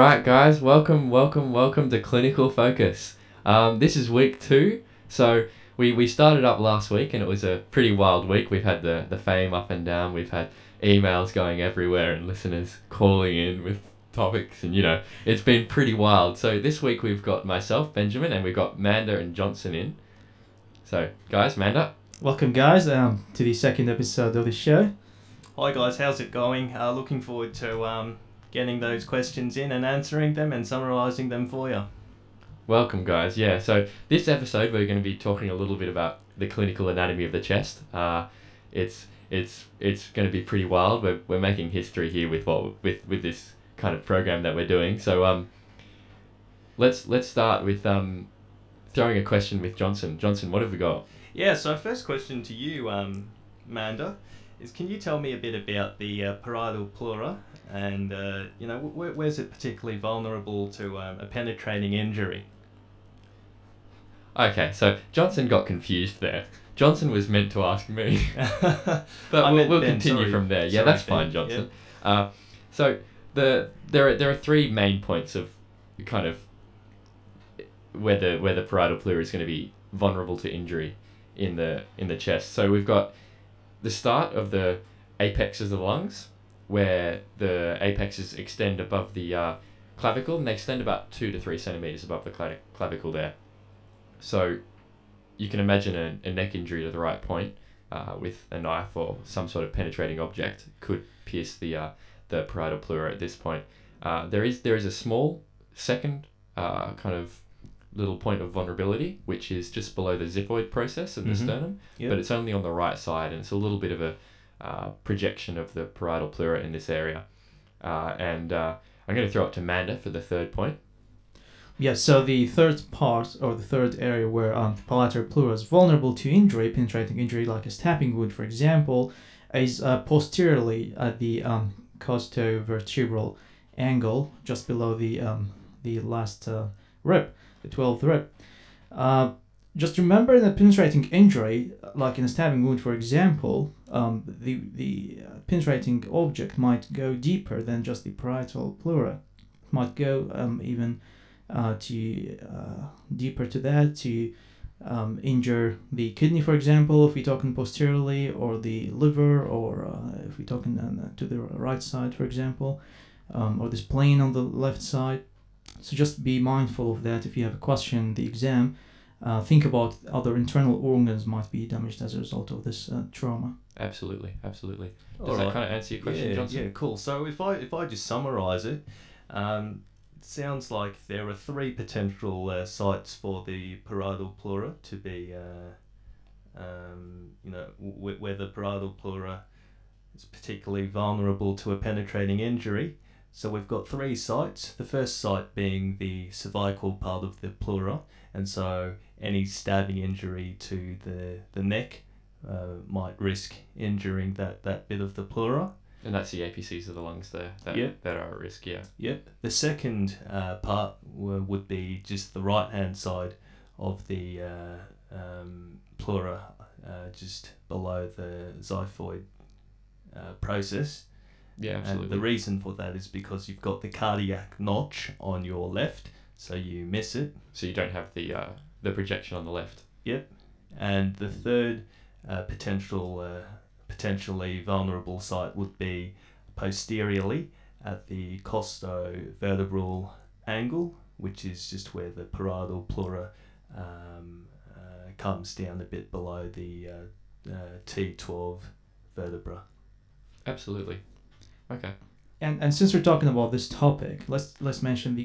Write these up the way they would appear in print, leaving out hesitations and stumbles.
Alright guys, welcome to Clinical Focus. This is week 2, so we started up last week and it was a pretty wild week. We've had the fame up and down, we've had emails going everywhere and listeners calling in with topics and it's been pretty wild. So this week we've got myself, Benjamin, and we've got Manda and Johnson in. So guys, Manda. Welcome guys to the second episode of the show. Hi guys, how's it going? Looking forward to getting those questions in and answering them and summarising them for you. Welcome guys. Yeah, so this episode we're going to be talking a little bit about the clinical anatomy of the chest. It's going to be pretty wild. We're making history here with this kind of program that we're doing. So let's start with throwing a question with Johnson. Johnson, what have we got? Yeah, so first question to you, Manda, is can you tell me a bit about the parietal pleura and where's it particularly vulnerable to a penetrating injury? Okay, so Johnson got confused there. Johnson was meant to ask me, but we'll continue from there. Yeah, that's fine, Johnson. Yep. So there are three main points of kind of where the parietal pleura is going to be vulnerable to injury in the chest. So we've got the start of the apexes of the lungs, where the apexes extend above the clavicle, and they extend about 2 to 3 centimeters above the clavicle there. So you can imagine a neck injury to the right point with a knife or some sort of penetrating object could pierce the parietal pleura at this point. There is a small second kind of little point of vulnerability, which is just below the xiphoid process of the sternum, but it's only on the right side, and it's a little bit of a projection of the parietal pleura in this area. And I'm going to throw it to Manda for the third point. Yeah, so the third part, or the third area where the parietal pleura is vulnerable to injury, penetrating injury like a stabbing wound, for example, is posteriorly at the costovertebral angle, just below the last rib, the 12th rib. Just remember that penetrating injury, like in a stabbing wound, for example, the penetrating object might go deeper than just the parietal pleura. It might go even deeper to that, to injure the kidney, for example, if we're talking posteriorly, or the liver, or if we're talking to the right side, for example, or the spleen on the left side. So just be mindful of that. If you have a question in the exam, think about other internal organs might be damaged as a result of this trauma. Absolutely. Does that kind of answer your question, Johnson? Yeah, cool. So if I just summarise it, it sounds like there are 3 potential sites for the parietal pleura to be, where the parietal pleura is particularly vulnerable to a penetrating injury. So we've got 3 sites, the first site being the cervical part of the pleura, and so any stabbing injury to the neck might risk injuring that bit of the pleura. And that's the apices of the lungs there that are at risk, yeah. Yep. The second part would be just the right-hand side of the pleura, just below the xiphoid process. Yeah, absolutely. And the reason for that is because you've got the cardiac notch on your left, so you miss it. So you don't have the projection on the left. Yep. And the third potentially vulnerable site would be posteriorly at the costovertebral angle, which is just where the parietal pleura comes down a bit below the T12 vertebra. Absolutely. Okay. And since we're talking about this topic, let's mention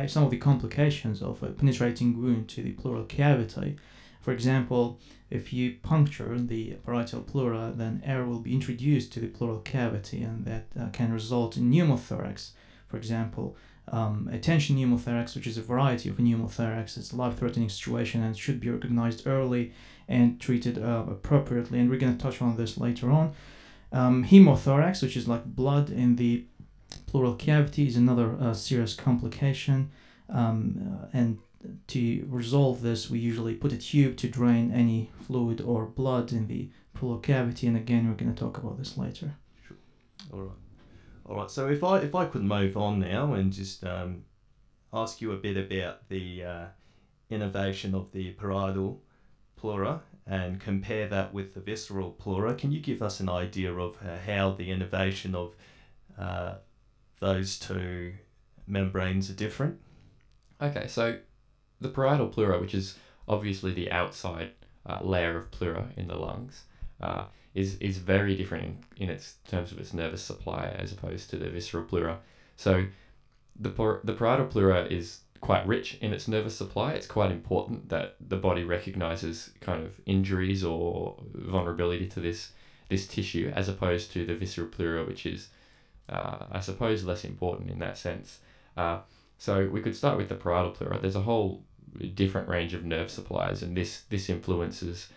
some of the complications of a penetrating wound to the pleural cavity. For example, if you puncture the parietal pleura, then air will be introduced to the pleural cavity, and that can result in pneumothorax. For example, a tension pneumothorax, which is a variety of pneumothorax, is a life-threatening situation and should be recognized early and treated appropriately. And we're going to touch on this later on. Hemothorax, which is like blood in the pleural cavity, is another serious complication, and to resolve this, we usually put a tube to drain any fluid or blood in the pleural cavity, and again, we're going to talk about this later. Sure. All right. All right. So if I could move on now and just ask you a bit about the innervation of the parietal pleura and compare that with the visceral pleura, can you give us an idea of how the innervation of those two membranes are different? Okay, so the parietal pleura, which is obviously the outside layer of pleura in the lungs, is very different in its terms of its nervous supply as opposed to the visceral pleura. So the parietal pleura is quite rich in its nervous supply. It's quite important that the body recognizes kind of injuries or vulnerability to this tissue, as opposed to the visceral pleura, which is, I suppose, less important in that sense. So we could start with the parietal pleura. There's a whole different range of nerve supplies, and this influences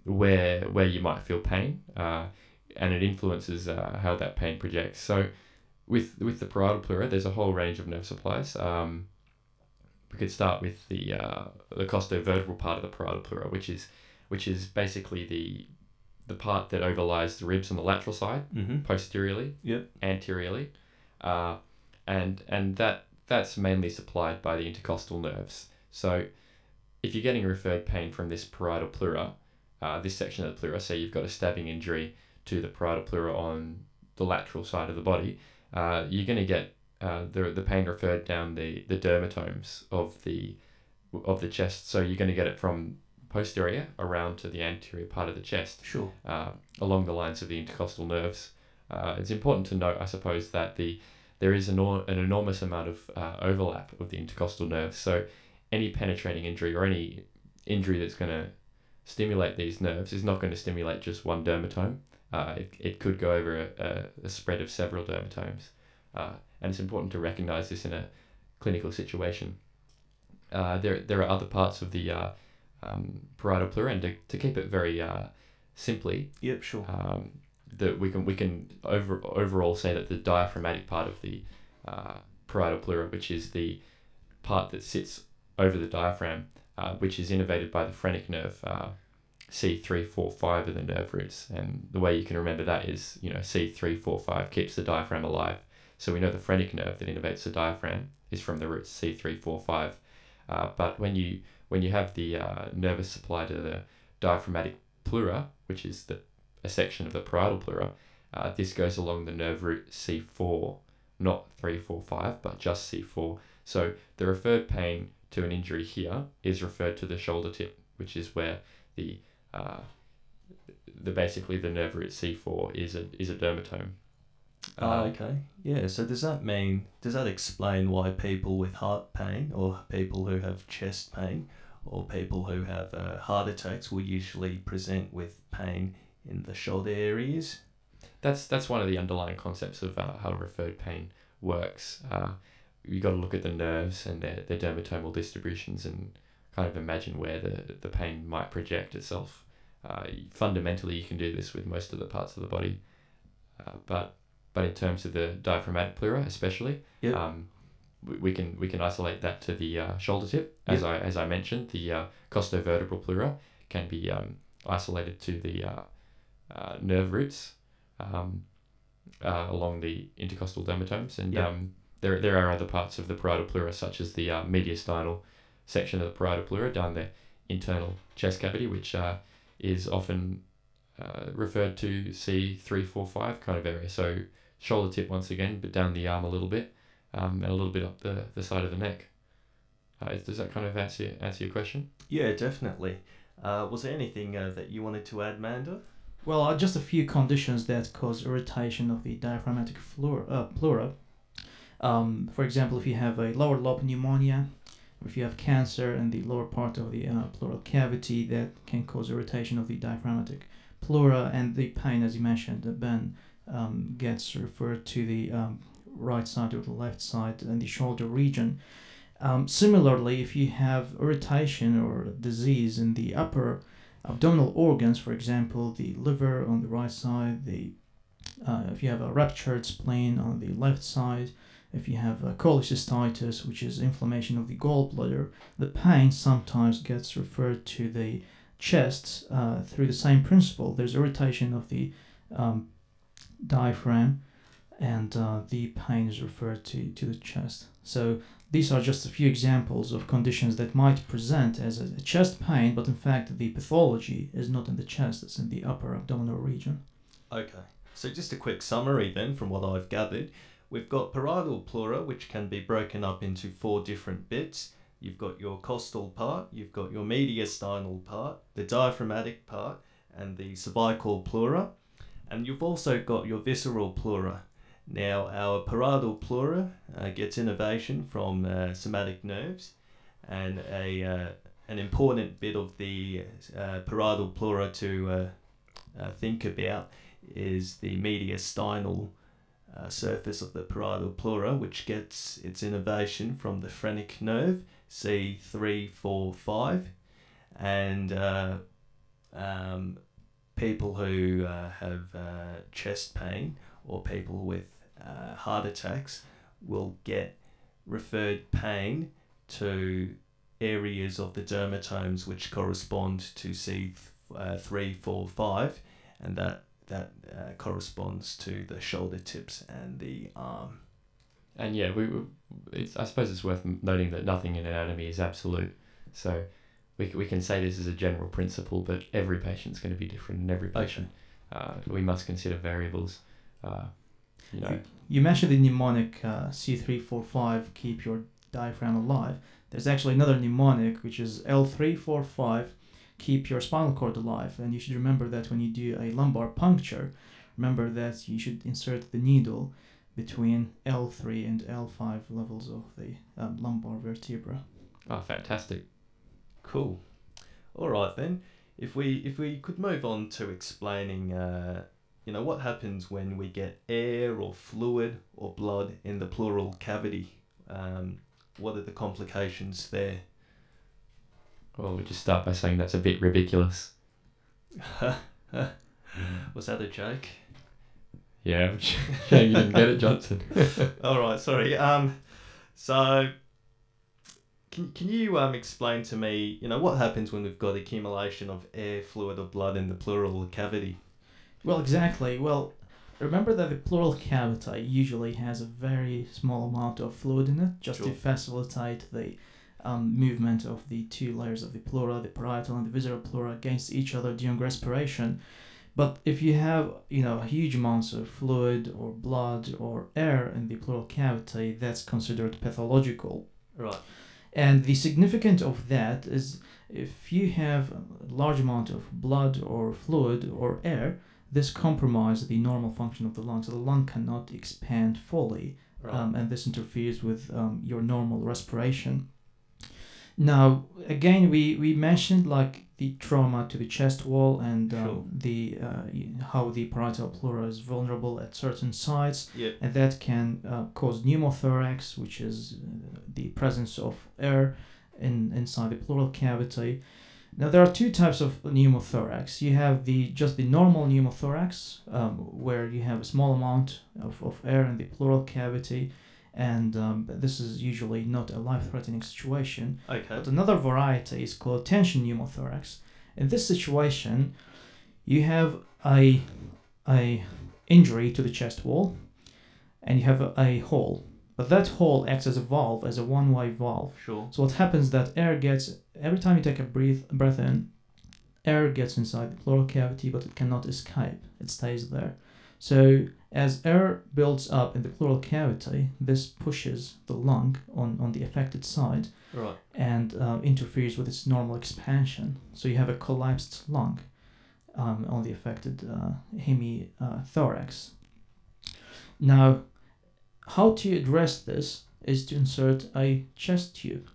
where you might feel pain, and it influences how that pain projects. So with the parietal pleura, there's a whole range of nerve supplies. We could start with the costovertebral part of the parietal pleura, which is basically the part that overlies the ribs on the lateral side, posteriorly, anteriorly, and that's mainly supplied by the intercostal nerves. So if you're getting referred pain from this parietal pleura, this section of the pleura, say you've got a stabbing injury to the parietal pleura on the lateral side of the body, you're going to get the pain referred down the dermatomes of the chest. So you're going to get it from posterior around to the anterior part of the chest, along the lines of the intercostal nerves. It's important to note, I suppose, that there is an enormous amount of overlap of the intercostal nerves. So any penetrating injury or any injury that's going to stimulate these nerves is not going to stimulate just one dermatome. It could go over a spread of several dermatomes. And it's important to recognize this in a clinical situation. There are other parts of the parietal pleura, and to keep it very simply, that we can overall say that the diaphragmatic part of the parietal pleura, which is the part that sits over the diaphragm, which is innervated by the phrenic nerve, C3, 4, 5 of the nerve roots. And the way you can remember that is, C3, 4, 5 keeps the diaphragm alive. So we know the phrenic nerve that innervates the diaphragm is from the roots C3, 4, 5. But when you have the nervous supply to the diaphragmatic pleura, which is a section of the parietal pleura, this goes along the nerve root C4, not 3, 4, 5, but just C4. So the referred pain to an injury here is referred to the shoulder tip, which is where basically the nerve root C4 is a dermatome. Okay. Yeah. So does that explain why people with heart pain, or people who have chest pain, or people who have heart attacks will usually present with pain in the shoulder areas? That's one of the underlying concepts of how referred pain works. You got to look at the nerves and their dermatomal distributions and kind of imagine where the pain might project itself. Fundamentally, you can do this with most of the parts of the body, but in terms of the diaphragmatic pleura, especially, we can isolate that to the shoulder tip. As I mentioned, the costovertebral pleura can be isolated to the nerve roots along the intercostal dermatomes, and there are other parts of the parietal pleura, such as the mediastinal section of the parietal pleura down the internal chest cavity, which is often referred to C3, 4, 5 kind of area. So shoulder tip once again, but down the arm a little bit, and a little bit up the side of the neck. Does that kind of answer your question? Yeah, definitely. Was there anything that you wanted to add, Manda? Well, just a few conditions that cause irritation of the diaphragmatic pleura. For example, if you have a lower lobe pneumonia, or if you have cancer in the lower part of the pleural cavity, that can cause irritation of the diaphragmatic pleura, and the pain, as you mentioned, Ben, gets referred to the right side or the left side in the shoulder region. Similarly, if you have irritation or disease in the upper abdominal organs, for example, the liver on the right side, if you have a ruptured spleen on the left side, if you have cholecystitis, which is inflammation of the gallbladder, the pain sometimes gets referred to the chest through the same principle. There's irritation of the diaphragm, and the pain is referred to the chest. So these are just a few examples of conditions that might present as a chest pain, but in fact the pathology is not in the chest, it's in the upper abdominal region. Okay, so just a quick summary then from what I've gathered. We've got parietal pleura, which can be broken up into 4 different bits. You've got your costal part, you've got your mediastinal part, the diaphragmatic part, and the cervical pleura. And you've also got your visceral pleura. Now, our parietal pleura gets innervation from somatic nerves, and an important bit of the parietal pleura to think about is the mediastinal surface of the parietal pleura, which gets its innervation from the phrenic nerve, C345, and people who have chest pain or people with heart attacks will get referred pain to areas of the dermatomes which correspond to C345, and that corresponds to the shoulder tips and the arm. And yeah, I suppose it's worth noting that nothing in anatomy is absolute. So we can say this as a general principle, but every patient's going to be different, and every patient we must consider variables. You mentioned the mnemonic C345, keep your diaphragm alive. There's actually another mnemonic which is L345, keep your spinal cord alive. And you should remember that when you do a lumbar puncture, remember that you should insert the needle between L3 and L5 levels of the lumbar vertebra. Oh, fantastic. Cool. All right then. If we could move on to explaining, what happens when we get air or fluid or blood in the pleural cavity. What are the complications there? Well, we'll just start by saying that's a bit ridiculous. Was that a joke? Yeah, I'm sure you didn't get it, Johnson. All right, sorry. So can you explain to me, what happens when we've got accumulation of air, fluid, or blood in the pleural cavity? Well, exactly. Well, remember that the pleural cavity usually has a very small amount of fluid in it, just to facilitate the movement of the 2 layers of the pleura, the parietal and the visceral pleura, against each other during respiration. But if you have, huge amounts of fluid or blood or air in the pleural cavity, that's considered pathological. Right. And the significance of that is if you have a large amount of blood or fluid or air, this compromises the normal function of the lung. So the lung cannot expand fully, right. And this interferes with your normal respiration. Now, again, we mentioned like the trauma to the chest wall and the how the parietal pleura is vulnerable at certain sites, and that can cause pneumothorax, which is the presence of air inside the pleural cavity. Now, there are 2 types of pneumothorax. You have just the normal pneumothorax, where you have a small amount of air in the pleural cavity, and this is usually not a life-threatening situation. Okay. But another variety is called tension pneumothorax. In this situation, you have a injury to the chest wall, and you have a hole. But that hole acts as a valve, as a one-way valve. Sure. So what happens that every time you take a breath in, air gets inside the pleural cavity, but it cannot escape. It stays there. So as air builds up in the pleural cavity, this pushes the lung on the affected side, right, and interferes with its normal expansion. So you have a collapsed lung on the affected hemithorax. Now, how to address this is to insert a chest tube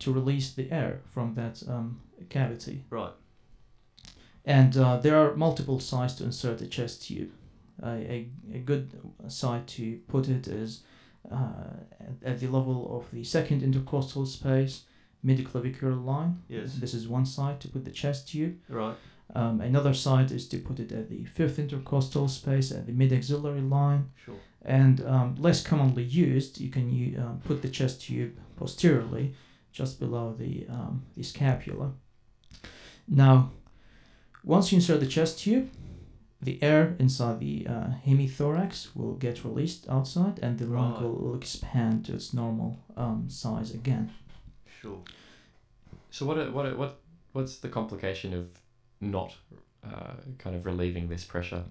to release the air from that cavity. Right. And there are multiple sites to insert a chest tube. A good site to put it is at the level of the second intercostal space, midclavicular line. Yes. This is one site to put the chest tube. Right. Another site is to put it at the fifth intercostal space at the mid-axillary line. Sure. And less commonly used, you can put the chest tube posteriorly, just below the scapula. Now, once you insert the chest tube, the air inside the hemithorax will get released outside, and the lung will expand to its normal size again. Sure. So what's the complication of not kind of relieving this pressure?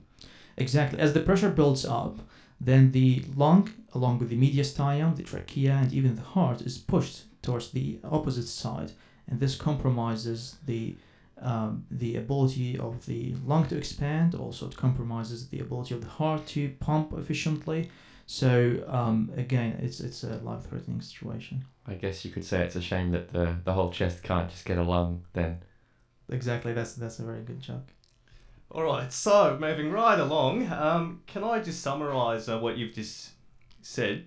Exactly. As the pressure builds up, then the lung, along with the mediastinum, the trachea, and even the heart, is pushed towards the opposite side, and this compromises the ability of the lung to expand. Also, it compromises the ability of the heart to pump efficiently. So again, it's a life-threatening situation. I guess you could say it's a shame that the whole chest can't just get a lung then. Exactly. That's a very good joke. All right, so moving right along, can I just summarise what you've just said?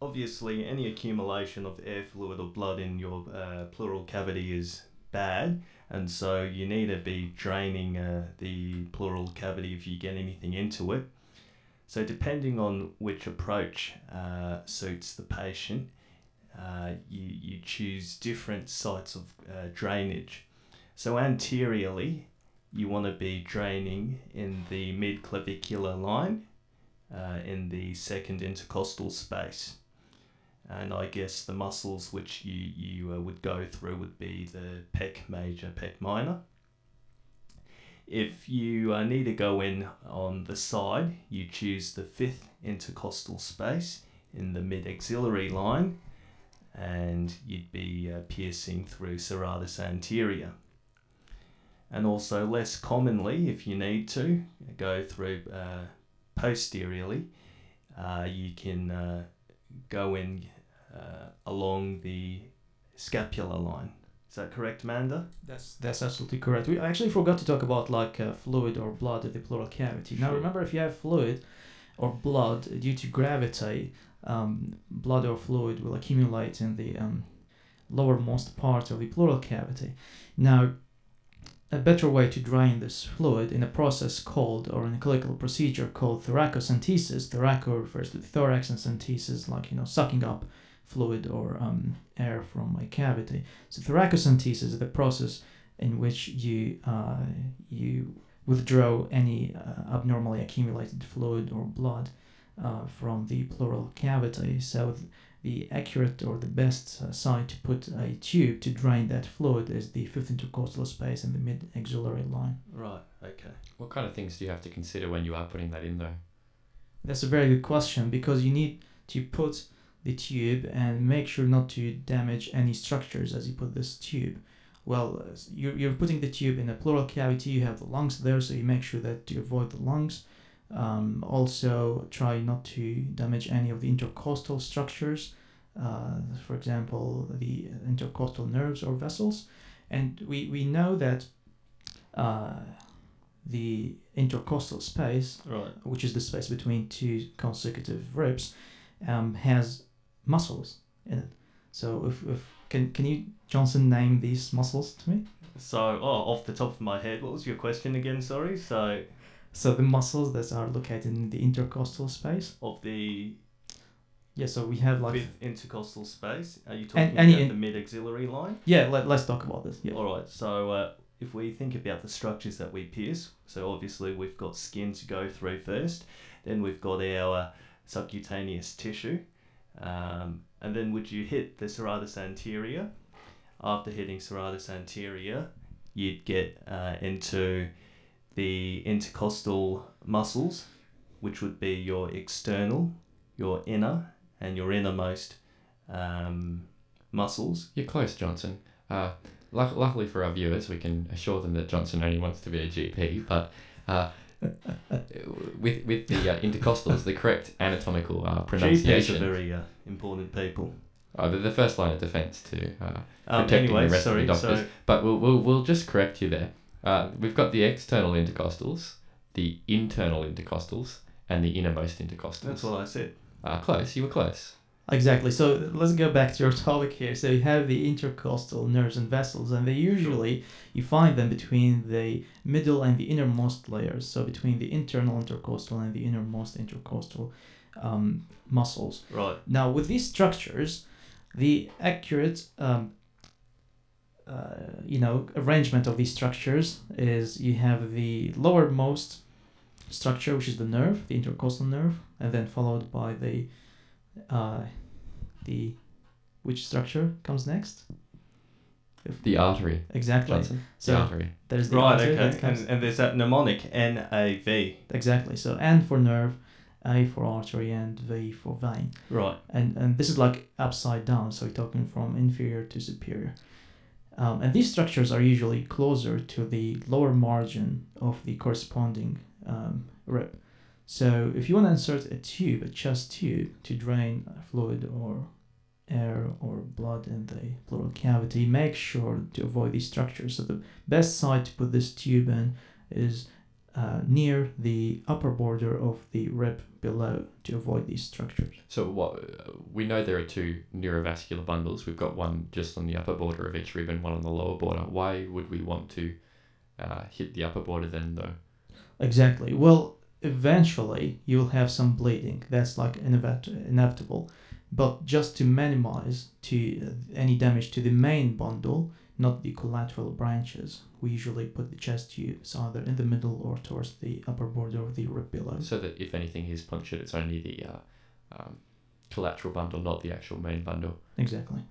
Obviously any accumulation of air fluid or blood in your pleural cavity is bad, and so you need to be draining the pleural cavity if you get anything into it. So depending on which approach suits the patient, you choose different sites of drainage. So anteriorly, you want to be draining in the mid-clavicular line, in the second intercostal space. And I guess the muscles which you would go through would be the pec major, pec minor. If you need to go in on the side, you choose the fifth intercostal space in the mid-axillary line, and you'd be piercing through serratus anterior. And also less commonly, if you need to, go through posteriorly, you can go in along the scapular line. Is that correct, Amanda? That's absolutely correct. We actually forgot to talk about fluid or blood in the pleural cavity. Sure. Now remember, if you have fluid or blood, due to gravity, blood or fluid will accumulate in the lowermost part of the pleural cavity. Now, a better way to drain this fluid in a process called, or in a clinical procedure called thoracocentesis. Thoraco refers to the thorax, and centesis, sucking up fluid or air from a cavity. So thoracocentesis is the process in which you withdraw any abnormally accumulated fluid or blood from the pleural cavity. So the accurate or the best site to put a tube to drain that fluid is the fifth intercostal space in the mid-axillary line. Right, okay. What kind of things do you have to consider when you are putting that in though? That's a very good question, because you need to put the tube and make sure not to damage any structures as you put this tube. Well, you're putting the tube in a pleural cavity, you have the lungs there, so you make sure that you avoid the lungs. Also, try not to damage any of the intercostal structures, for example, the intercostal nerves or vessels. And we know that the intercostal space, right, which is the space between two consecutive ribs, has muscles in it. So can you, Johnson, name these muscles to me? So, off the top of my head, what was your question again? Sorry. So the muscles that are located in the intercostal space of the. Yeah, so we have fifth intercostal space. Are you talking about the mid-axillary line? Yeah, let's talk about this. Yeah. All right. So if we think about the structures that we pierce, so obviously we've got skin to go through first, then we've got our subcutaneous tissue, and then would you hit the serratus anterior? After hitting serratus anterior, you'd get into the intercostal muscles, which would be your external, your inner, and your innermost muscles. You're close, Johnson. Luckily for our viewers, we can assure them that Johnson only wants to be a GP, but with the intercostals, the correct anatomical pronunciation. GPs are very important people. They're the first line of defence to protecting the rest of the doctors. But we'll just correct you there. We've got the external intercostals, the internal intercostals, and the innermost intercostals. That's what I said. Close. You were close. Exactly. So let's go back to your topic here. So you have the intercostal nerves and vessels, and they usually, you find them between the middle and the innermost layers. So between the internal intercostal and the innermost intercostal muscles. Right. Now with these structures, the accurate arrangement of these structures is you have the lowermost structure, which is the nerve, the intercostal nerve, and then followed by the which structure comes next? The artery. Exactly. Johnson. So the artery. There's the Right, artery okay. And there's that mnemonic, NAV. Exactly. So N for nerve, A for artery, and V for vein. Right. And this is like upside down, so we're talking from inferior to superior. And these structures are usually closer to the lower margin of the corresponding rib. So if you want to insert a chest tube, to drain fluid or air or blood in the pleural cavity, make sure to avoid these structures. So the best site to put this tube in is near the upper border of the rib below, to avoid these structures. So we know there are two neurovascular bundles. We've got one just on the upper border of each rib and one on the lower border. Why would we want to hit the upper border then, though? Exactly. Well, eventually you'll have some bleeding. That's like inevitable. But just to minimize any damage to the main bundle, not the collateral branches, we usually put the chest tubes either in the middle or towards the upper border of the rib below. So that if anything is punctured, it's only the collateral bundle, not the actual main bundle. Exactly.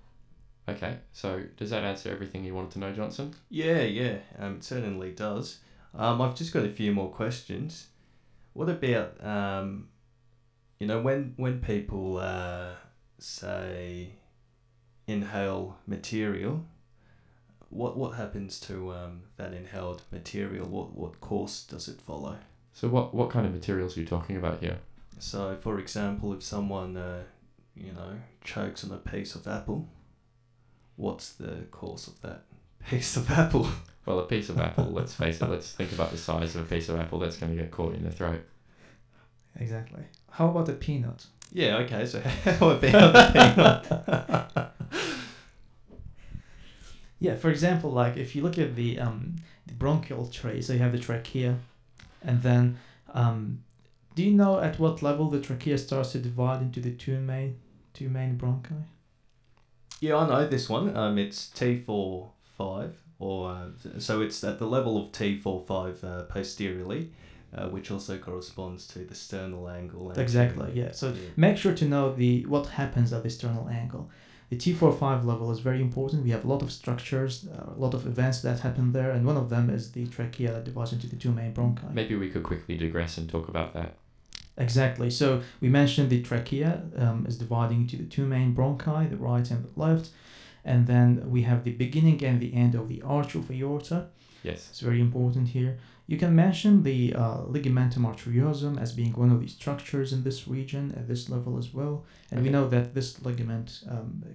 Okay, so does that answer everything you wanted to know, Johnson? Yeah, it certainly does. I've just got a few more questions. What about, when people say inhale material, what happens to that inhaled material? What course does it follow? So what kind of materials are you talking about here? So, for example, if someone chokes on a piece of apple, what's the course of that piece of apple? Well, a piece of apple, let's face it, let's think about the size of a piece of apple that's going to get caught in the throat. Exactly. How about a peanut? Yeah, okay, so how about the peanut? Yeah, for example, like if you look at the bronchial tree, so you have the trachea, and then do you know at what level the trachea starts to divide into the two main bronchi? Yeah, I know this one. It's T4-5, so it's at the level of T4-5 posteriorly, which also corresponds to the sternal angle. Exactly, yeah. So make sure to know what happens at the sternal angle. The T4-5 level is very important. We have a lot of structures, a lot of events that happen there, and one of them is the trachea that divides into the two main bronchi. Maybe we could quickly digress and talk about that. Exactly. So we mentioned the trachea is dividing into the two main bronchi, the right and the left, and then we have the beginning and the end of the arch of aorta. Yes. It's very important here. You can mention the ligamentum arteriosum as being one of the structures in this region at this level as well. And we know that this ligament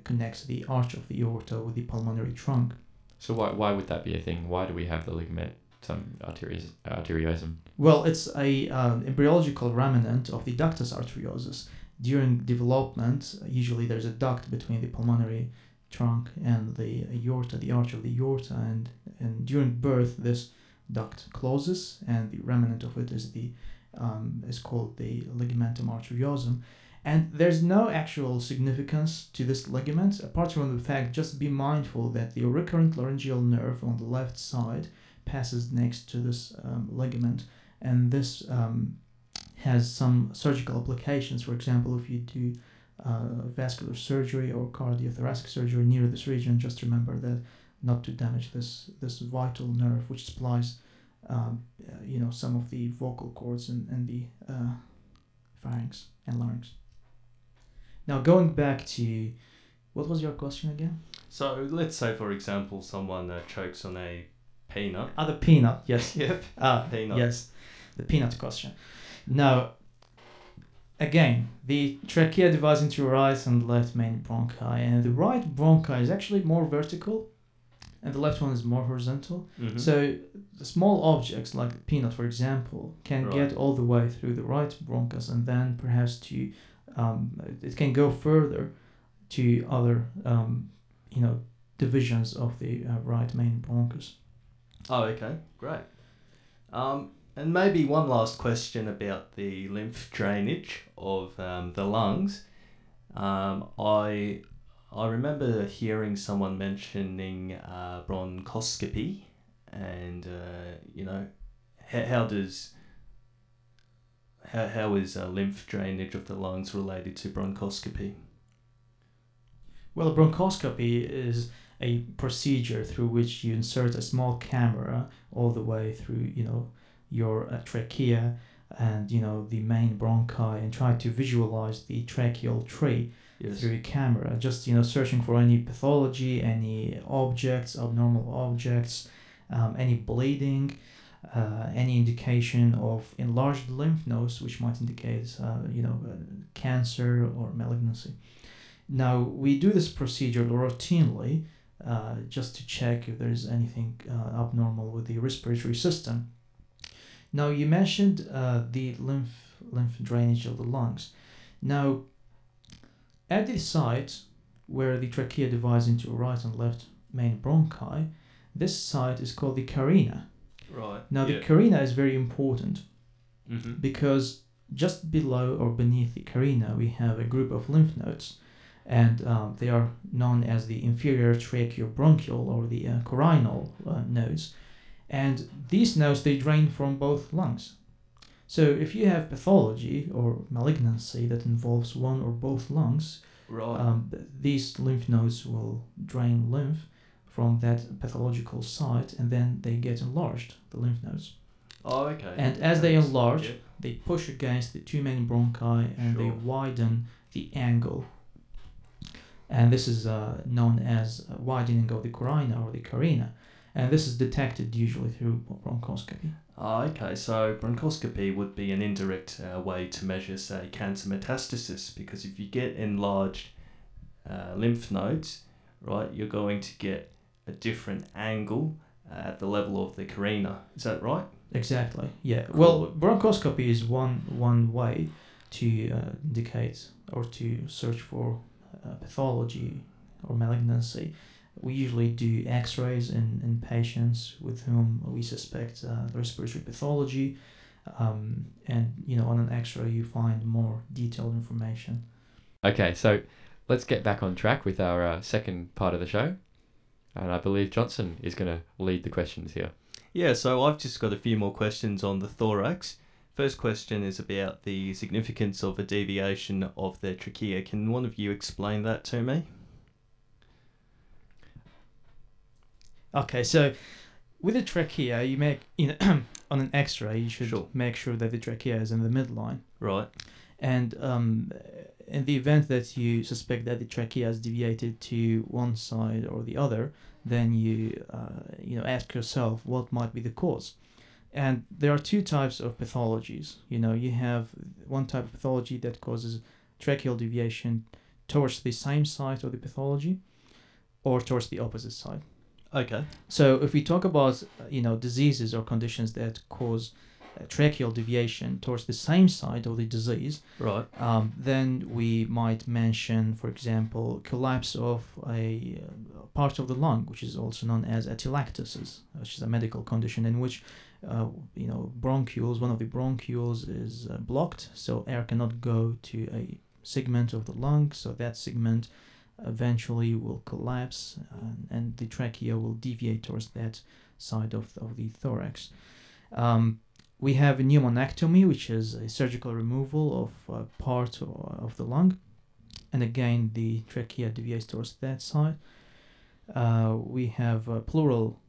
connects the arch of the aorta with the pulmonary trunk. So why would that be a thing? Why do we have the ligamentum arteriosum? Well, it's a embryological remnant of the ductus arteriosus. During development, usually there's a duct between the pulmonary trunk and the aorta, the arch of the aorta, and during birth this duct closes, and the remnant of it is called the ligamentum arteriosum. And there's no actual significance to this ligament apart from the fact, just be mindful that the recurrent laryngeal nerve on the left side passes next to this ligament, and this has some surgical applications. For example, if you do vascular surgery or cardiothoracic surgery near this region, just remember that not to damage this vital nerve which supplies some of the vocal cords and the pharynx and larynx. Now going back to, what was your question again? So let's say, for example, someone chokes on a peanut. The peanut, yes. Yep. Peanut. Yes, the peanut question. Now, again, the trachea divides into right and left main bronchi, and the right bronchi is actually more vertical, and the left one is more horizontal. Mm-hmm. So the small objects like the peanut, for example, can get all the way through the right bronchus, and then perhaps it can go further to other divisions of the right main bronchus. Oh, okay, great. And maybe one last question about the lymph drainage of the lungs. I remember hearing someone mentioning bronchoscopy, and how is lymph drainage of the lungs related to bronchoscopy? Well, bronchoscopy is a procedure through which you insert a small camera all the way through, your trachea and, the main bronchi, and try to visualize the tracheal tree through a camera. Just, searching for any pathology, any objects, abnormal objects, any bleeding, any indication of enlarged lymph nodes, which might indicate, cancer or malignancy. Now, we do this procedure routinely just to check if there's anything abnormal with the respiratory system. Now, you mentioned the lymph drainage of the lungs. Now, at the site where the trachea divides into right and left main bronchi, this site is called the carina. Right. Now, the carina is very important because just below or beneath the carina, we have a group of lymph nodes, and they are known as the inferior tracheobronchial or the carinal nodes. And these nodes, they drain from both lungs. So if you have pathology or malignancy that involves one or both lungs, these lymph nodes will drain lymph from that pathological site, and then they get enlarged, the lymph nodes. Oh, okay. And as they enlarge, they push against the two main bronchi, and they widen the angle. And this is known as widening of the carina or the carina. And this is detected usually through bronchoscopy. Oh, okay. So bronchoscopy would be an indirect way to measure, say, cancer metastasis, because if you get enlarged lymph nodes, right, you're going to get a different angle at the level of the carina. Is that right? Exactly. Yeah. Cool. Well, bronchoscopy is one way to indicate or to search for pathology or malignancy. We usually do X-rays in patients with whom we suspect respiratory pathology, and on an X-ray you find more detailed information. Okay, so let's get back on track with our second part of the show, and I believe Johnson is going to lead the questions here. Yeah, so I've just got a few more questions on the thorax. First question is about the significance of a deviation of the trachea. Can one of you explain that to me? Okay, so with the trachea, you make on an X-ray, you should make sure that the trachea is in the midline. Right. And in the event that you suspect that the trachea has deviated to one side or the other, then you ask yourself what might be the cause. And there are two types of pathologies. You have one type of pathology that causes tracheal deviation towards the same side of the pathology or towards the opposite side. Okay. So if we talk about diseases or conditions that cause tracheal deviation towards the same side of the disease, right, then we might mention, for example, collapse of a part of the lung, which is also known as atelectasis, which is a medical condition in which bronchioles, one of the bronchioles is blocked, so air cannot go to a segment of the lung, so that segment eventually will collapse, and the trachea will deviate towards that side of the thorax. We have a pneumonectomy, which is a surgical removal of part of the lung, and again the trachea deviates towards that side. We have pleural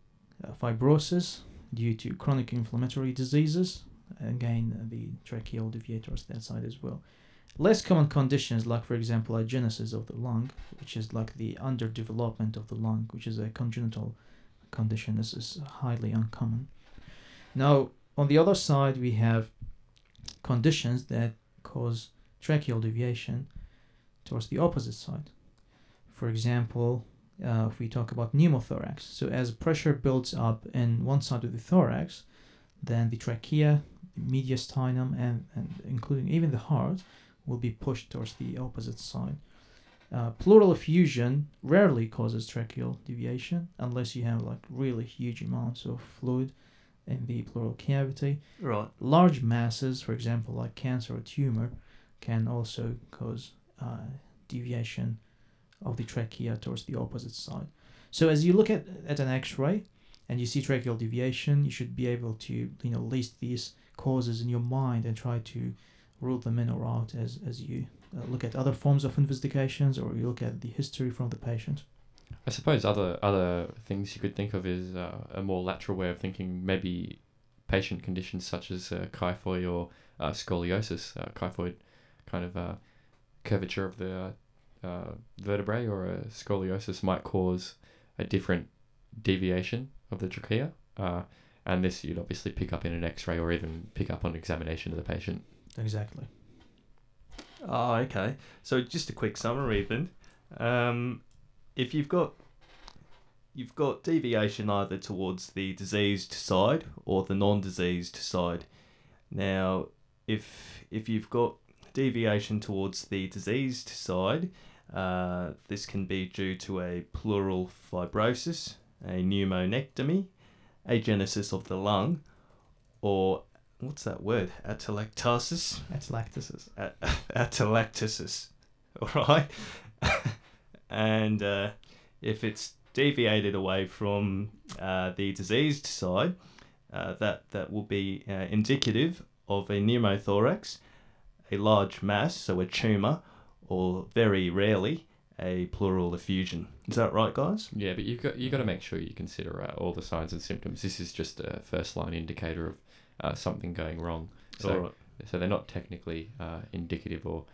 fibrosis due to chronic inflammatory diseases. Again, the trachea will deviate towards that side as well. Less common conditions, like for example agenesis of the lung, which is like the underdevelopment of the lung, which is a congenital condition. This is highly uncommon. Now, on the other side, we have conditions that cause tracheal deviation towards the opposite side. For example, if we talk about pneumothorax, so as pressure builds up in one side of the thorax, then the trachea, the mediastinum, and including even the heart, will be pushed towards the opposite side. Pleural effusion rarely causes tracheal deviation unless you have like really huge amounts of fluid in the pleural cavity. Right. Large masses, for example, like cancer or tumor, can also cause deviation of the trachea towards the opposite side. So as you look at an X-ray and you see tracheal deviation, you should be able to list these causes in your mind and try to rule them in or out as you look at other forms of investigations, or you look at the history from the patient. I suppose other things you could think of is a more lateral way of thinking, maybe patient conditions such as kyphoid or scoliosis, kyphoid kind of curvature of the vertebrae, or a scoliosis might cause a different deviation of the trachea, and this you'd obviously pick up in an X-ray or even pick up on examination of the patient. Exactly. Oh, okay. So just a quick summary then. If you've got deviation either towards the diseased side or the non-diseased side. Now, if you've got deviation towards the diseased side, this can be due to a pleural fibrosis, a pneumonectomy, agenesis of the lung, or what's that word? Atelectasis. Atelectasis. All right. And if it's deviated away from the diseased side, that will be indicative of a pneumothorax, a large mass, so a tumour, or very rarely a pleural effusion. Is that right, guys? Yeah, but you've got to make sure you consider all the signs and symptoms. This is just a first line indicator of something going wrong. So they're not technically indicative or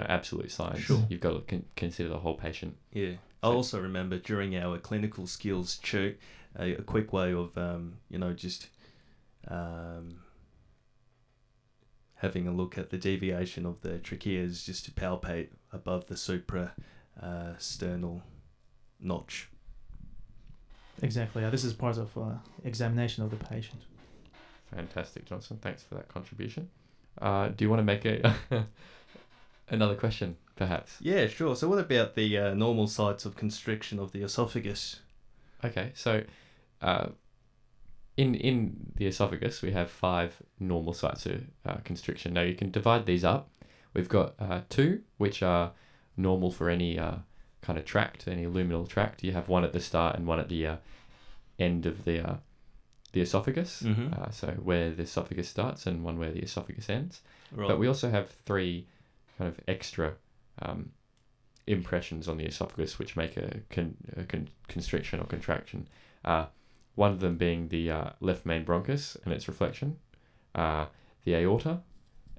absolute signs. Sure. You've got to consider the whole patient. Yeah. I also remember during our clinical skills check, a quick way of having a look at the deviation of the trachea is just to palpate above the suprasternal notch. Exactly. This is part of examination of the patient. Fantastic, Johnson. Thanks for that contribution. Do you want to make another question, perhaps? Yeah, sure. So what about the normal sites of constriction of the esophagus? Okay, so in the esophagus, we have 5 normal sites of constriction. Now, you can divide these up. We've got 2, which are normal for any kind of tract, any luminal tract. You have one at the start and one at the end of the esophagus, so where the esophagus starts, and one where the esophagus ends. Right. But we also have 3 kind of extra impressions on the esophagus which make a constriction or contraction. One of them being the left main bronchus and its reflection, the aorta,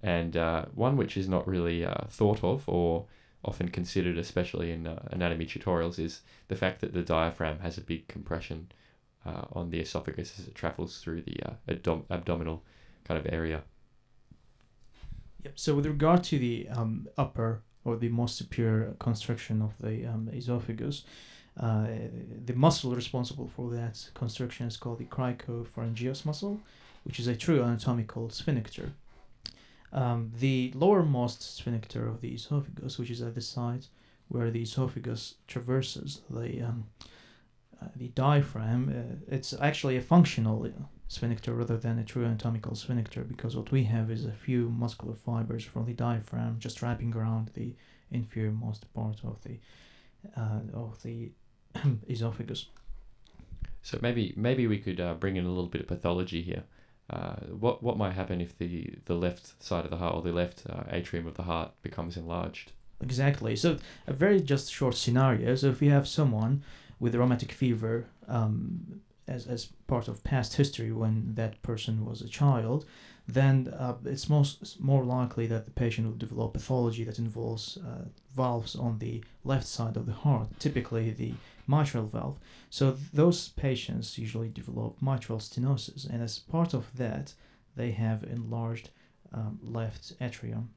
and one which is not really thought of or often considered, especially in anatomy tutorials, is the fact that the diaphragm has a big compression on the esophagus as it travels through the abdominal kind of area. Yep. So with regard to the upper or the most superior constriction of the esophagus, the muscle responsible for that constriction is called the cricopharyngeus muscle, which is a true anatomical sphincter. The lowermost sphincter of the esophagus, which is at the side where the esophagus traverses the diaphragm, it's actually a functional sphincter rather than a true anatomical sphincter, because what we have is a few muscular fibers from the diaphragm just wrapping around the inferior-most part of the esophagus. So maybe we could bring in a little bit of pathology here. What might happen if the left side of the heart, or the left atrium of the heart, becomes enlarged? Exactly. So a very just short scenario. So if you have someone with rheumatic fever as part of past history when that person was a child, then it's more likely that the patient will develop pathology that involves valves on the left side of the heart, typically the mitral valve. So those patients usually develop mitral stenosis, and as part of that, they have enlarged left atrium.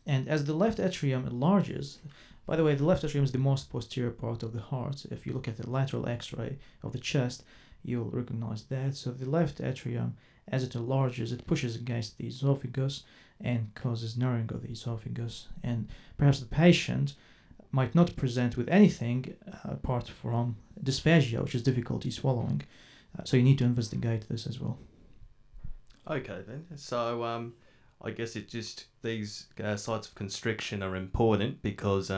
And as the left atrium enlarges, by the way, the left atrium is the most posterior part of the heart. If you look at the lateral X-ray of the chest, you'll recognize that. So the left atrium, as it enlarges, it pushes against the esophagus and causes narrowing of the esophagus. And perhaps the patient might not present with anything apart from dysphagia, which is difficulty swallowing. So you need to investigate this as well. Okay then. So I guess it just, these sites of constriction are important because,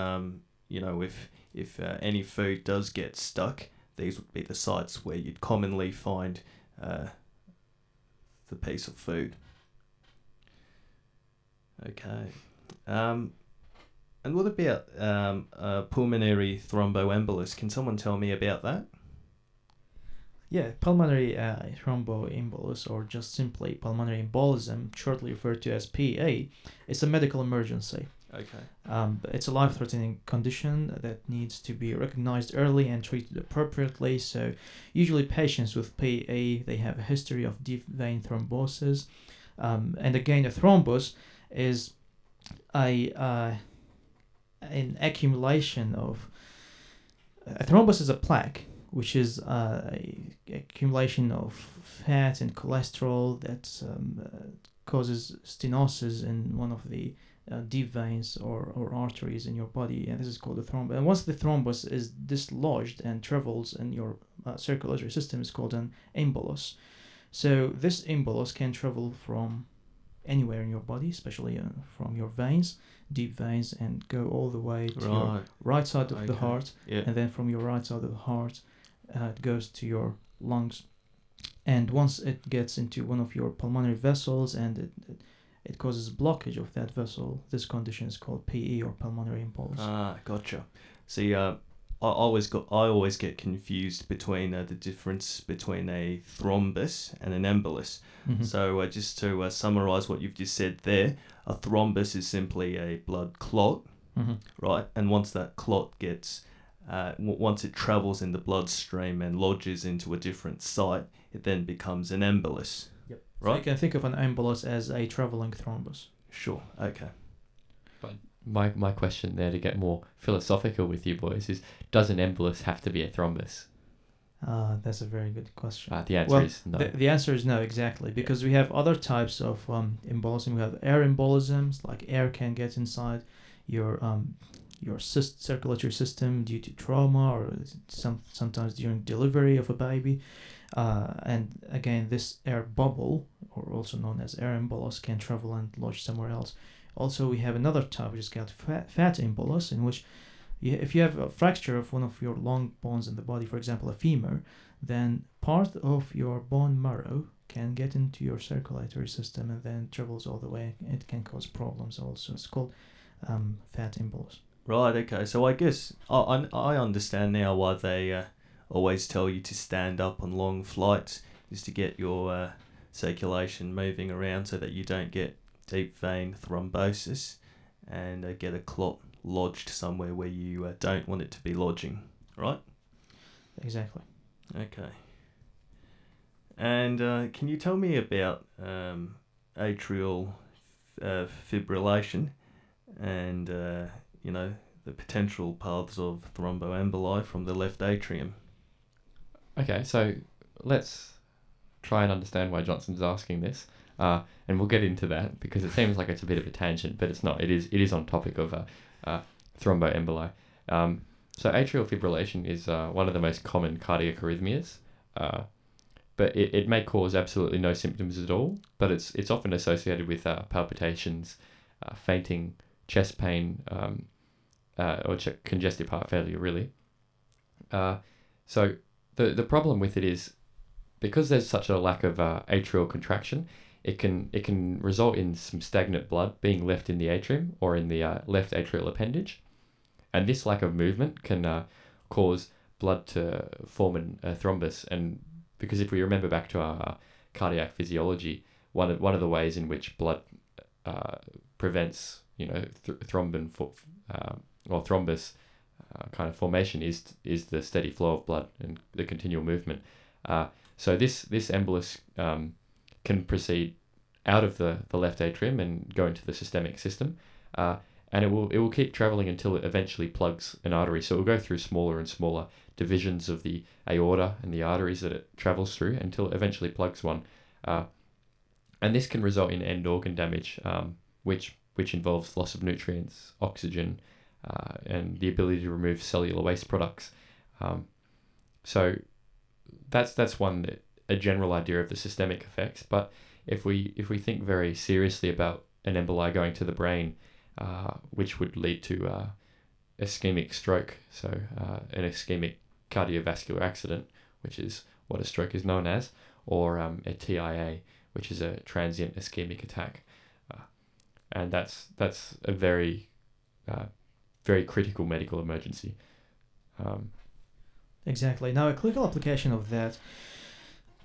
if any food does get stuck, these would be the sites where you'd commonly find the piece of food. Okay. And what about pulmonary thromboembolus? Can someone tell me about that? Yeah, pulmonary thromboembolus, or just simply pulmonary embolism, shortly referred to as PA, is a medical emergency. Okay. It's a life-threatening condition that needs to be recognized early and treated appropriately. So, usually patients with PA, they have a history of deep vein thrombosis, and again, a thrombus is an accumulation of. A thrombus is a plaque, which is a accumulation of fat and cholesterol that causes stenosis in one of the deep veins or arteries in your body, and this is called a thrombus. And once the thrombus is dislodged and travels in your circulatory system, it's called an embolus. So this embolus can travel from anywhere in your body, especially from your veins, deep veins, and go all the way to your right side of the heart, and then from your right side of the heart it goes to your lungs, and once it gets into one of your pulmonary vessels and it causes blockage of that vessel, this condition is called PE, or pulmonary embolus. Gotcha. See, I always get confused between the difference between a thrombus and an embolus. Mm-hmm. So just to summarize what you've just said there, a thrombus is simply a blood clot, mm-hmm. right? And once that clot gets, once it travels in the bloodstream and lodges into a different site, it then becomes an embolus. Yep. Right. So you can think of an embolus as a traveling thrombus. Sure. Okay. But my question there, to get more philosophical with you boys, is, does an embolus have to be a thrombus? That's a very good question. The answer is no. The answer is no, exactly, because we have other types of embolism. We have air embolisms, like air can get inside your circulatory system due to trauma, or sometimes during delivery of a baby. And again, this air bubble, or also known as air embolus, can travel and lodge somewhere else. Also, we have another type, which is called fat embolus, in which if you have a fracture of one of your long bones in the body, for example, a femur, then part of your bone marrow can get into your circulatory system and then travels all the way. It can cause problems also. It's called fat embolus. Right, okay. So I guess I understand now why they always tell you to stand up on long flights, is to get your circulation moving around so that you don't get deep vein thrombosis and get a clot lodged somewhere where you don't want it to be lodging, right? Exactly. Okay. And can you tell me about atrial fibrillation and the potential paths of thromboemboli from the left atrium? Okay, so let's try and understand why Johnson's asking this, and we'll get into that because it seems like it's a bit of a tangent, but it's not. It is on topic of thromboemboli. So atrial fibrillation is one of the most common cardiac arrhythmias, but it may cause absolutely no symptoms at all, but it's often associated with palpitations, fainting, chest pain, or congestive heart failure, really. So the problem with it is, because there's such a lack of atrial contraction, it can result in some stagnant blood being left in the atrium or in the left atrial appendage, and this lack of movement can cause blood to form a thrombus. And because if we remember back to our cardiac physiology, one of the ways in which blood prevents thrombin or thrombus kind of formation is the steady flow of blood and the continual movement. So this embolus can proceed out of the left atrium and go into the systemic system, and it will keep traveling until it eventually plugs an artery. So it will go through smaller and smaller divisions of the aorta and the arteries that it travels through until it eventually plugs one, and this can result in end organ damage, which involves loss of nutrients, oxygen, and the ability to remove cellular waste products. So that's a general idea of the systemic effects. But if we think very seriously about an emboli going to the brain, which would lead to ischemic stroke, so an ischemic cardiovascular accident, which is what a stroke is known as, or a TIA, which is a transient ischemic attack, and that's a very very critical medical emergency. Exactly. Now, a clinical application of that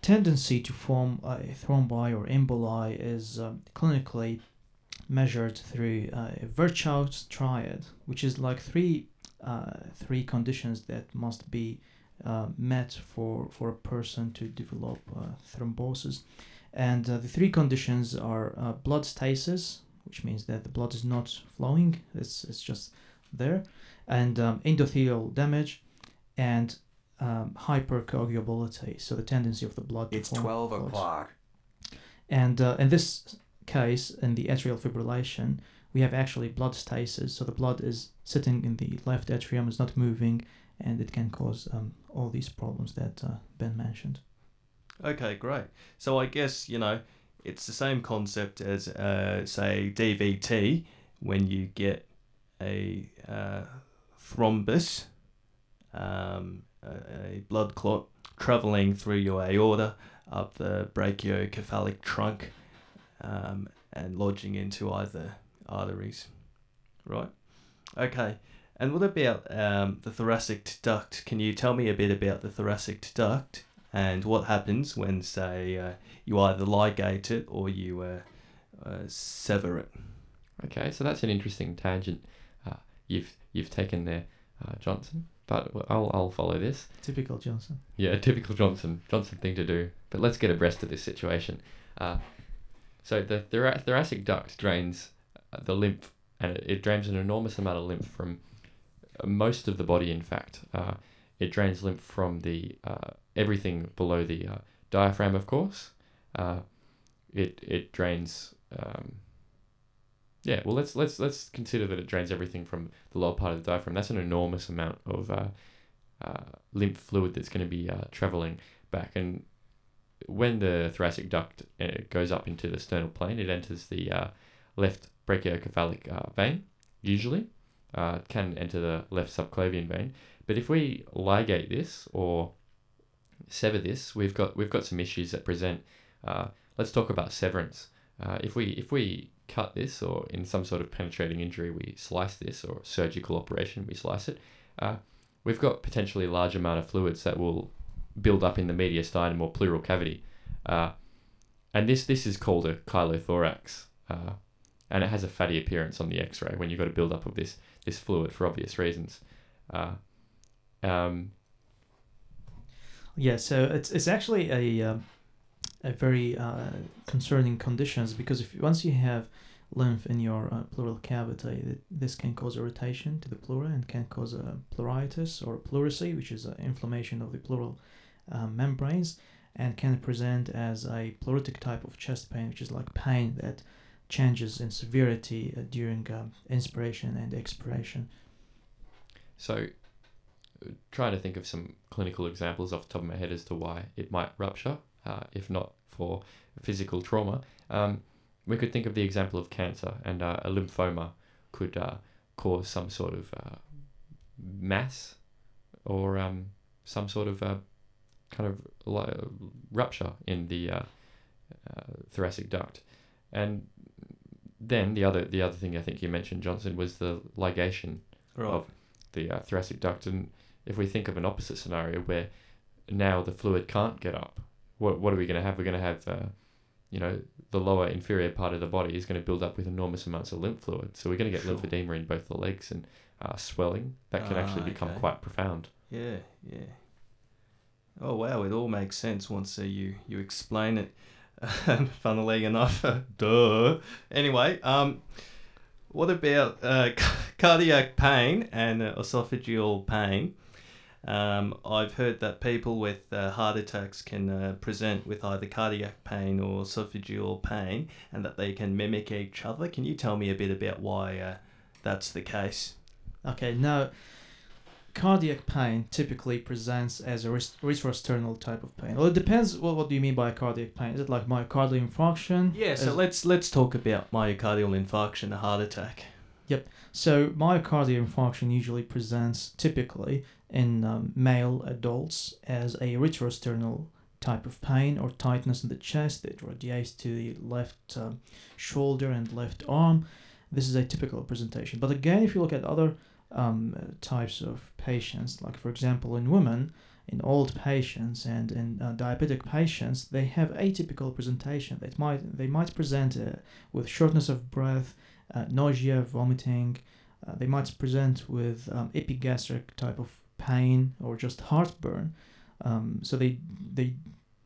tendency to form a thrombi or emboli is clinically measured through a Virchow's triad, which is like three conditions that must be met for a person to develop thrombosis. And the three conditions are blood stasis, which means that the blood is not flowing, it's just there, and endothelial damage, and hypercoagulability, so the tendency of the blood to It's form 12 clots. o'clock. And in this case, in the atrial fibrillation, we have actually blood stasis, so the blood is sitting in the left atrium, is not moving, and it can cause all these problems that Ben mentioned. Okay, great. So I guess, it's the same concept as, say, DVT, when you get a thrombus, a blood clot travelling through your aorta up the brachiocephalic trunk and lodging into either arteries, right? Okay, and what about the thoracic duct? Can you tell me a bit about the thoracic duct and what happens when, say, you either ligate it or you sever it? Okay, so that's an interesting tangent you've taken there, Johnson. But I'll follow this. Typical Johnson. Yeah, typical Johnson thing to do. But let's get abreast of this situation. So the thoracic duct drains the lymph, and it drains an enormous amount of lymph from most of the body. In fact, it drains lymph from the everything below the diaphragm, of course. It drains. Yeah, well, let's consider that it drains everything from the lower part of the diaphragm. That's an enormous amount of lymph fluid that's going to be traveling back. And when the thoracic duct goes up into the sternal plane, it enters the left brachiocephalic vein, usually. It can enter the left subclavian vein. But if we ligate this or sever this, we've got some issues that present. Let's talk about severance. If we cut this, or in some sort of penetrating injury we slice this, or surgical operation we slice it, we've got potentially a large amount of fluids that will build up in the mediastinum or pleural cavity, and this is called a chylothorax, and it has a fatty appearance on the X-ray when you've got a build up of this fluid for obvious reasons. Yeah, so it's actually a very concerning conditions, because once you have lymph in your pleural cavity, this can cause irritation to the pleura and can cause a pleuritis or pleurisy, which is an inflammation of the pleural membranes, and can present as a pleuritic type of chest pain, which is like pain that changes in severity during inspiration and expiration. So, trying to think of some clinical examples off the top of my head as to why it might rupture, if not for physical trauma. We could think of the example of cancer, and a lymphoma could cause some sort of mass or some sort of kind of rupture in the thoracic duct. And then the other thing I think you mentioned, Johnson, was the ligation of the thoracic duct. And if we think of an opposite scenario where now the fluid can't get up, what are we going to have? We're going to have the lower inferior part of the body is going to build up with enormous amounts of lymph fluid. So we're going to get lymphedema in both the legs, and swelling that can actually become quite profound. Yeah. Oh wow, it all makes sense once you explain it. Funnily enough, duh. Anyway, what about cardiac pain and esophageal pain? I've heard that people with heart attacks can present with either cardiac pain or esophageal pain, and that they can mimic each other. Can you tell me a bit about why that's the case? Okay, now cardiac pain typically presents as a retrosternal type of pain. Well, it depends. What do you mean by cardiac pain? Is it like myocardial infarction? Yeah, so let's talk about myocardial infarction, a heart attack. Yep. So myocardial infarction usually presents typically in male adults as a retrosternal type of pain or tightness in the chest that radiates to the left shoulder and left arm. This is a typical presentation. But again, if you look at other types of patients, like for example in women, in old patients and in diabetic patients, they have atypical presentation. They might present with shortness of breath, nausea, vomiting. They might present with epigastric type of pain or just heartburn. So they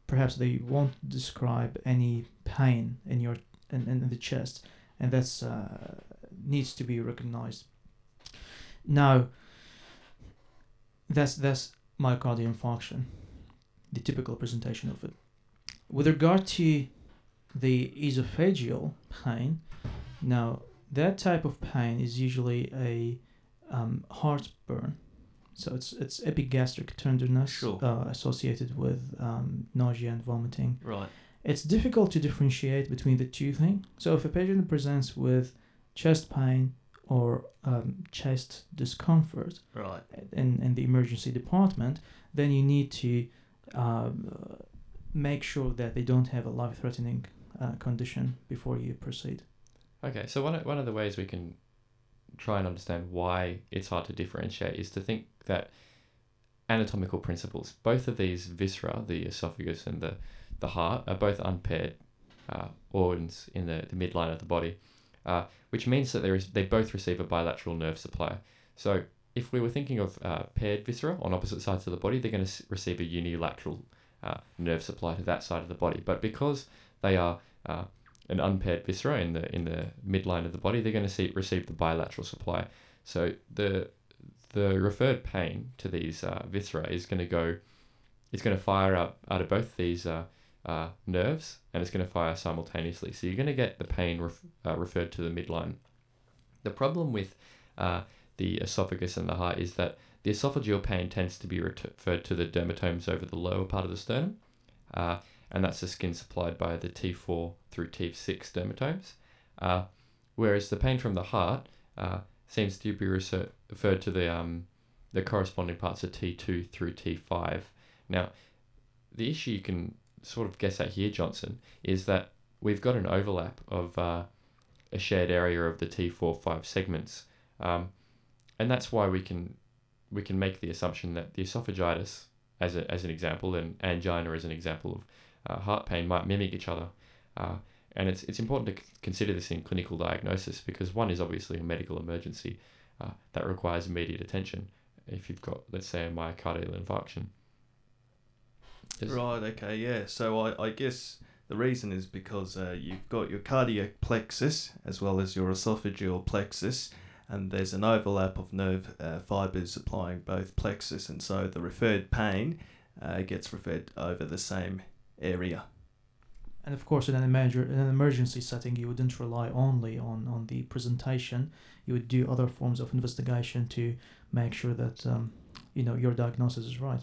perhaps they won't describe any pain in the chest, and that's needs to be recognized. Now, that's myocardial infarction, the typical presentation of it. With regard to the esophageal pain, now that type of pain is usually a heartburn. So it's epigastric tenderness associated with nausea and vomiting. Right. It's difficult to differentiate between the two things. So if a patient presents with chest pain or chest discomfort right. in the emergency department, then you need to make sure that they don't have a life-threatening condition before you proceed. Okay, so one of the ways we can try and understand why it's hard to differentiate is to think that anatomical principles, both of these viscera, the esophagus and the heart, are both unpaired organs in the midline of the body, which means that they both receive a bilateral nerve supply. So if we were thinking of paired viscera on opposite sides of the body, they're going to receive a unilateral nerve supply to that side of the body. But because they are an unpaired viscera in the midline of the body, they're going to receive the bilateral supply. So the referred pain to these viscera is going to fire out of both these nerves, and it's going to fire simultaneously. So you're going to get the pain referred to the midline. The problem with the esophagus and the heart is that the esophageal pain tends to be referred to the dermatomes over the lower part of the sternum, and that's the skin supplied by the T4 through T6 dermatomes, whereas the pain from the heart seems to be referred to the corresponding parts of T2 through T5. Now, the issue you can sort of guess at here, Johnson, is that we've got an overlap of a shared area of the T4-5 segments, and that's why we can make the assumption that the esophagitis, as an example, and angina as an example of heart pain, might mimic each other. And it's important to consider this in clinical diagnosis, because one is obviously a medical emergency that requires immediate attention if you've got, let's say, a myocardial infarction. Right, okay, yeah. So I guess the reason is because you've got your cardiac plexus as well as your esophageal plexus, and there's an overlap of nerve fibres supplying both plexus, and so the referred pain gets referred over the same area. And of course, in an emergency setting, you wouldn't rely only on the presentation. You would do other forms of investigation to make sure that your diagnosis is right.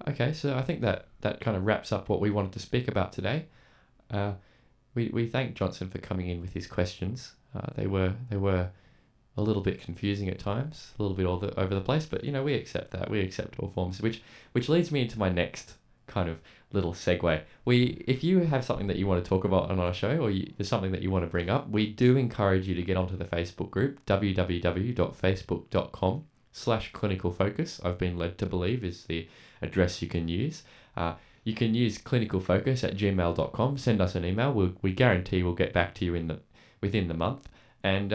Okay, so I think that kind of wraps up what we wanted to speak about today. We thank Johnson for coming in with his questions. They were a little bit confusing at times, a little bit all over the place, but we accept that. We accept all forms, which leads me into my next kind of little segue. If you have something that you want to talk about on our show, or there's something that you want to bring up, we do encourage you to get onto the Facebook group, www.facebook.com/clinicalfocus. I've been led to believe is the address you can use. You can use clinicalfocus@gmail.com. Send us an email. We guarantee we'll get back to you within the month. And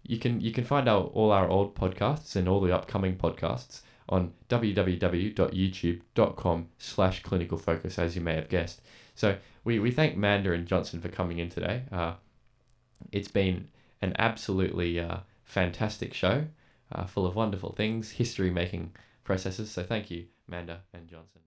you can find out all our old podcasts and all the upcoming podcasts on www.youtube.com/clinicalfocus, as you may have guessed. So we thank Manda and Johnson for coming in today. It's been an absolutely fantastic show, full of wonderful things, history-making processes. So thank you, Manda and Johnson.